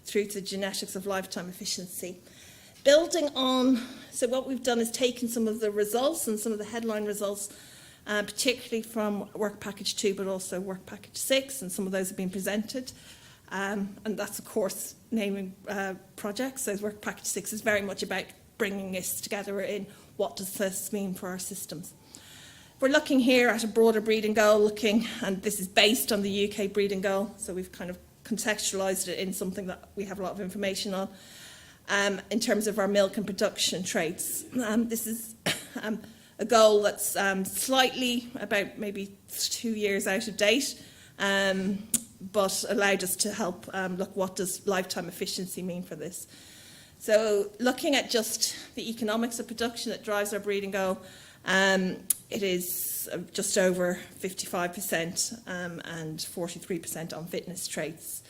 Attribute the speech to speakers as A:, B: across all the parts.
A: through to genetics of lifetime efficiency. Building on, so what we've done is taken some of the results and some of the headline results, particularly from Work Package 2, but also Work Package 6, and some of those have been presented. And that's, of course, naming projects. So Work Package 6 is very much about bringing this together in what does this mean for our systems. We're looking here at a broader breeding goal, and this is based on the UK breeding goal, so we've kind of contextualised it in something that we have a lot of information on. In terms of our milk and production traits. This is a goal that's slightly, about maybe 2 years out of date, but allowed us to help look what does lifetime efficiency mean for this. So looking at just the economics of production that drives our breeding goal, it is just over 55% and 43% on fitness traits.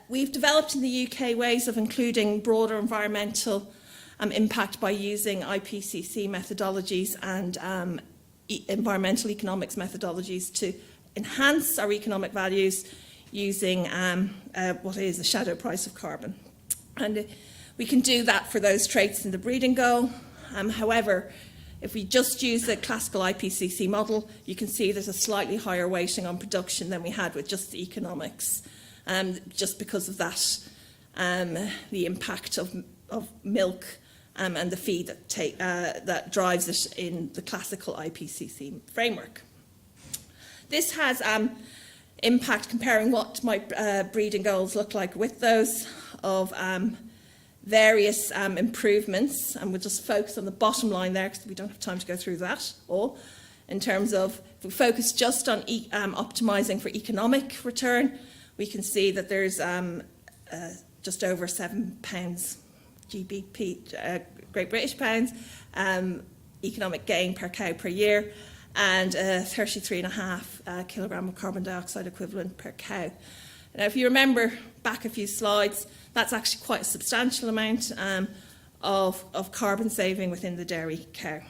A: We've developed in the UK ways of including broader environmental impact by using IPCC methodologies and environmental economics methodologies to enhance our economic values using what is the shadow price of carbon. And we can do that for those traits in the breeding goal. However, if we just use the classical IPCC model, you can see there's a slightly higher weighting on production than we had with just the economics. Just because of that, the impact of milk and the feed that drives it in the classical IPCC framework. This has impact comparing what my breeding goals look like with those of various improvements, and we'll just focus on the bottom line there because we don't have time to go through that all. In terms of, if we focus just on optimising for economic return, we can see that there's just over £7 GBP, Great British pounds, economic gain per cow per year, and 33.5 kilogram of carbon dioxide equivalent per cow. Now, if you remember back a few slides, that's actually quite a substantial amount of carbon saving within the dairy cow.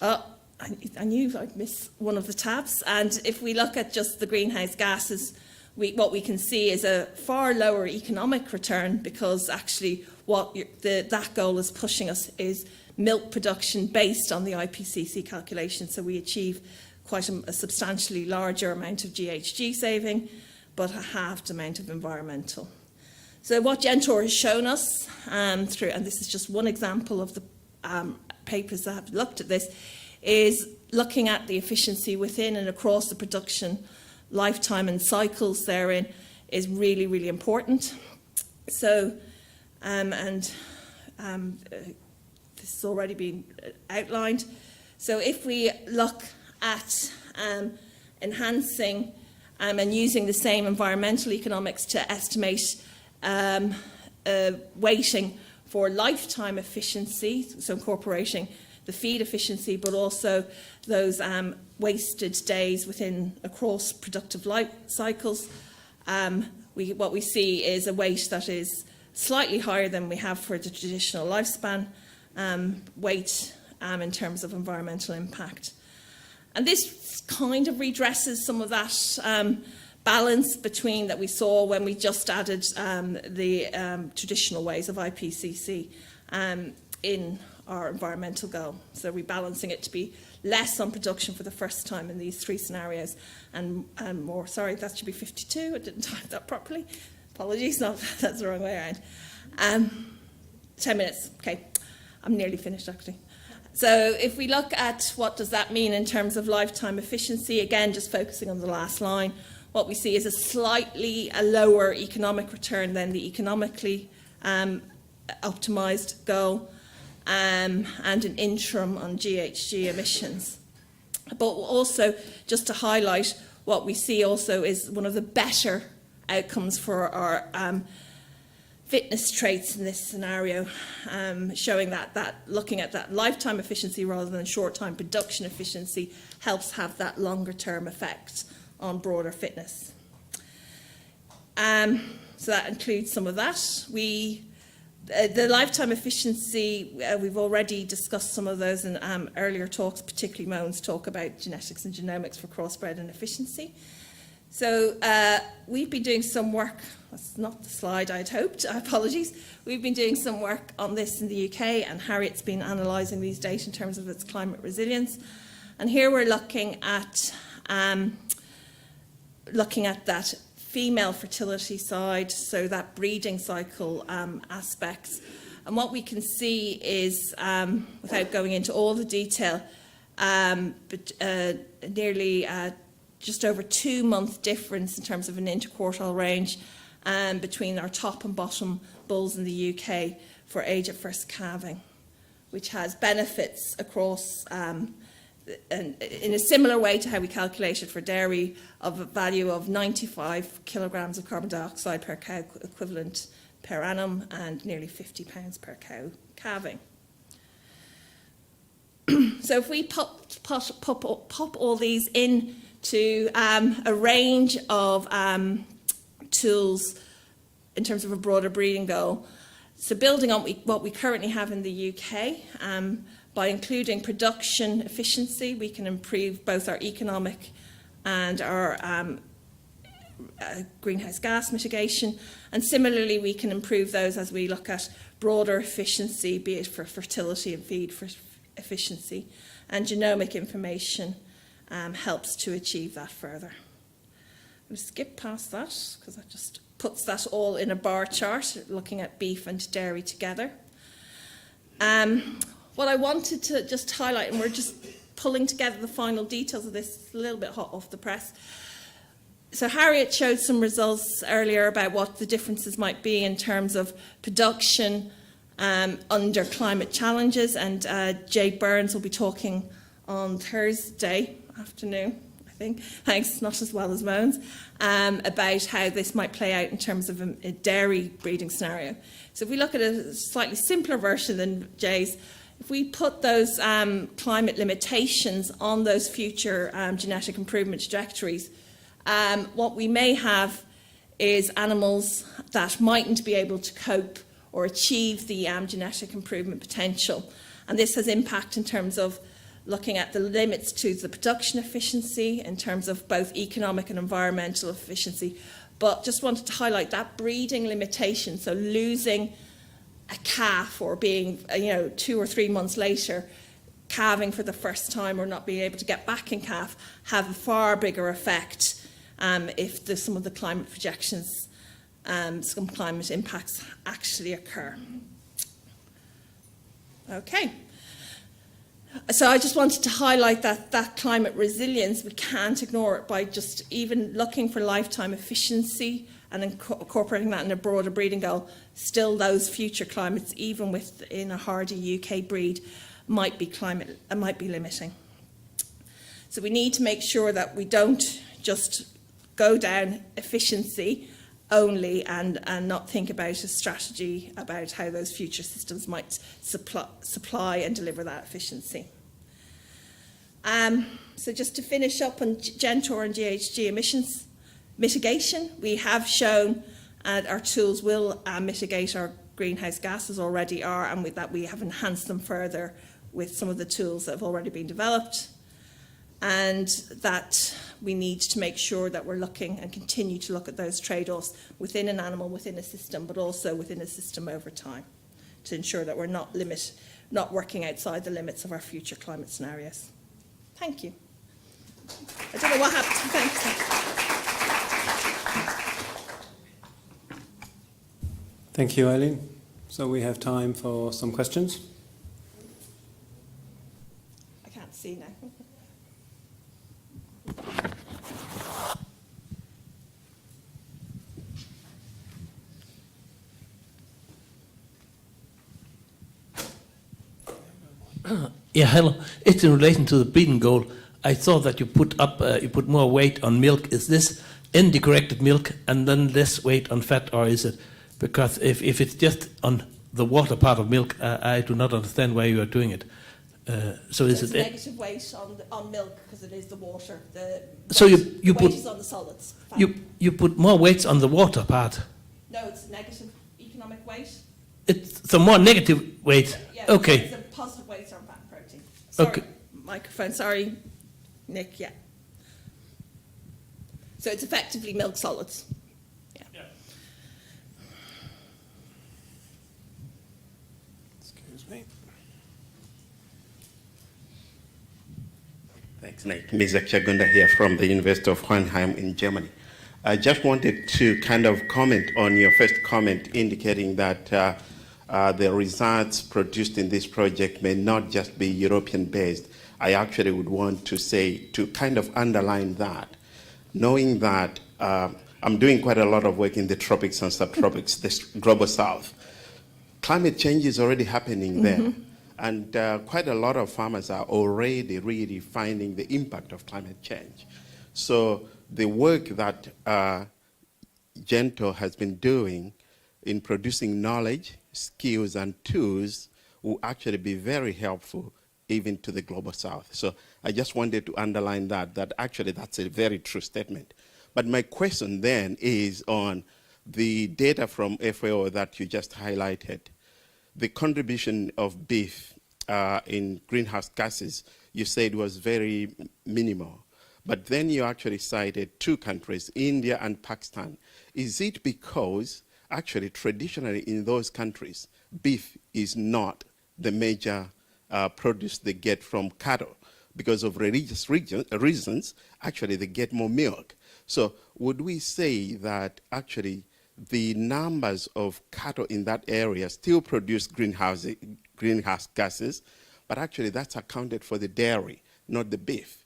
A: I knew I'd miss one of the tabs, and if we look at just the greenhouse gases, what we can see is a far lower economic return, because actually what that goal is pushing us is milk production based on the IPCC calculation. So we achieve quite a substantially larger amount of GHG saving, but a halved amount of environmental. So what GenTore has shown us through, and this is just one example of the papers that have looked at this, is looking at the efficiency within and across the production lifetime and cycles therein is really, really important. So, this has already been outlined. So if we look at enhancing and using the same environmental economics to estimate weighting for lifetime efficiency, so incorporating the feed efficiency, but also those wasted days across productive life cycles, what we see is a weight that is slightly higher than we have for the traditional lifespan weight in terms of environmental impact. And this kind of redresses some of that balance between that we saw when we just added the traditional ways of IPCC in our environmental goal. So rebalancing it to be less on production for the first time in these three scenarios, and more, sorry, that should be 52, I didn't type that properly. Apologies, no, that's the wrong way around. 10 minutes, okay, I'm nearly finished actually. So if we look at what does that mean in terms of lifetime efficiency, again, just focusing on the last line, what we see is a slightly lower economic return than the economically optimised goal, and an interim on GHG emissions. But also, just to highlight, what we see also is one of the better outcomes for our fitness traits in this scenario, showing that looking at that lifetime efficiency rather than short-time production efficiency helps have that longer-term effect on broader fitness. So that includes some of that. The lifetime efficiency, we've already discussed some of those in earlier talks, particularly Moan's talk about genetics and genomics for crossbred and efficiency. So we've been doing some work, that's not the slide I'd hoped, apologies. We've been doing some work on this in the UK, and Harriet's been analysing these data in terms of its climate resilience. And here we're looking at that female fertility side, so that breeding cycle aspects. And what we can see is, without going into all the detail, nearly just over 2 month difference in terms of an interquartile range between our top and bottom bulls in the UK for age at first calving, which has benefits across, and in a similar way to how we calculated for dairy, of a value of 95 kilograms of carbon dioxide per cow equivalent per annum and nearly £50 per cow calving. So if we pop all these into a range of tools in terms of a broader breeding goal, so building on what we currently have in the UK, by including production efficiency, we can improve both our economic and our greenhouse gas mitigation. And similarly, we can improve those as we look at broader efficiency, be it for fertility and feed for efficiency. And genomic information helps to achieve that further. We'll skip past that because that just puts that all in a bar chart, looking at beef and dairy together. What I wanted to just highlight, and we're just pulling together the final details of this, a little bit hot off the press. So Harriet showed some results earlier about what the differences might be in terms of production under climate challenges, and Jade Burns will be talking on Thursday afternoon, I think, thanks, not as well as Moans, about how this might play out in terms of a dairy breeding scenario. So if we look at a slightly simpler version than Jay's, if we put those climate limitations on those future genetic improvement trajectories, what we may have is animals that mightn't be able to cope or achieve the genetic improvement potential. And this has impact in terms of looking at the limits to the production efficiency, in terms of both economic and environmental efficiency. But just wanted to highlight that breeding limitation, so losing a calf or being 2 or 3 months later calving for the first time or not being able to get back in calf, have a far bigger effect if some of the climate projections, some climate impacts actually occur. Okay. So I just wanted to highlight that climate resilience, we can't ignore it by just even looking for lifetime efficiency and incorporating that in a broader breeding goal. Still, those future climates, even within a hardy UK breed, might be limiting. So we need to make sure that we don't just go down efficiency only and not think about a strategy about how those future systems might supply and deliver that efficiency. So just to finish up on GenTore and GHG emissions mitigation, we have shown our tools will mitigate our greenhouse gases, already are, and with that we have enhanced them further with some of the tools that have already been developed, and that we need to make sure that we're looking and continue to look at those trade-offs within an animal, within a system, but also within a system over time to ensure that we're not working outside the limits of our future climate scenarios. Thank you. I don't know what happened. Thanks.
B: Thank you, Eileen. So we have time for some questions.
A: I can't see now.
C: Yeah, hello. It's in relation to the breeding goal. I saw that you put more weight on milk. Is this in the corrected milk and then less weight on fat, or is it? Because if it's just on the water part of milk, I do not understand why you are doing it. So is it
A: negative weight on milk because it is the water.
C: So you
A: weight
C: put
A: is on the solids. Fat.
C: You put more weights on the water part.
A: No, it's negative economic weight.
C: It's some more negative weight.
A: Yeah,
C: okay.
A: It's a positive weight on fat and protein. Sorry,
C: okay.
A: Microphone. Sorry, Nick. Yeah. So it's effectively milk solids.
B: Excuse me.
D: Thanks, Nick. Ms. Chagunda here from the University of Hohenheim in Germany. I just wanted to kind of comment on your first comment indicating that the results produced in this project may not just be European-based. I actually would want to say, to kind of underline that, knowing that I'm doing quite a lot of work in the tropics and subtropics, the global south. Climate change is already happening there. And quite a lot of farmers are already really finding the impact of climate change. So the work that GenTore has been doing in producing knowledge, skills, and tools will actually be very helpful even to the global south. So I just wanted to underline that actually that's a very true statement. But my question then is on the data from FAO that you just highlighted. The contribution of beef in greenhouse gases, you said was very minimal. But then you actually cited two countries, India and Pakistan. Is it because actually traditionally in those countries, beef is not the major produce they get from cattle? Because of religious reasons, actually they get more milk. So would we say that actually the numbers of cattle in that area still produce greenhouse gases, but actually that's accounted for the dairy, not the beef?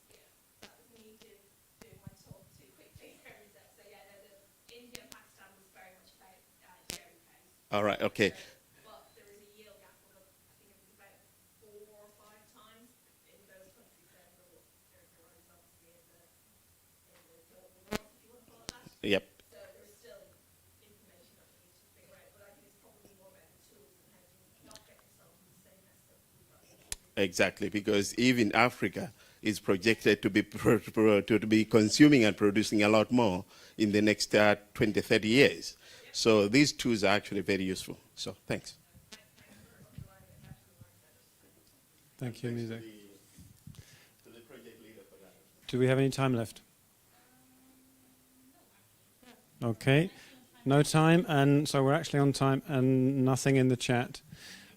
D: All right, okay.
A: But there is a yield gap of, I think it was about 4 or 5 times in those countries. There is obviously in the global north, if you want to call it that.
D: Yep.
A: So there's still information that we need to figure out. But I think it's probably more about the tools and how to not get yourself in the same mess that we've got.
D: Exactly, because even Africa is projected to be consuming and producing a lot more in the next 20, 30 years. So these tools are actually very useful. So thanks.
B: Thank you, Ms. Do we have any time left? Okay, no time, and so we're actually on time and nothing in the chat.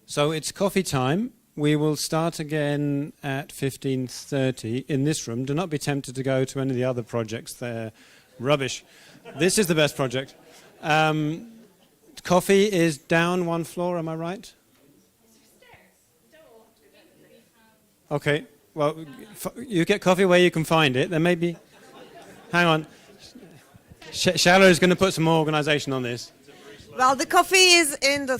B: So it's coffee time. We will start again at 15:30 in this room. Do not be tempted to go to any of the other projects. They're rubbish. This is the best project. Coffee is down one floor, am I right? Okay, well, you get coffee where you can find it. There may be... Hang on. Shallow is going to put some more organisation on this.
E: Well, the coffee is in the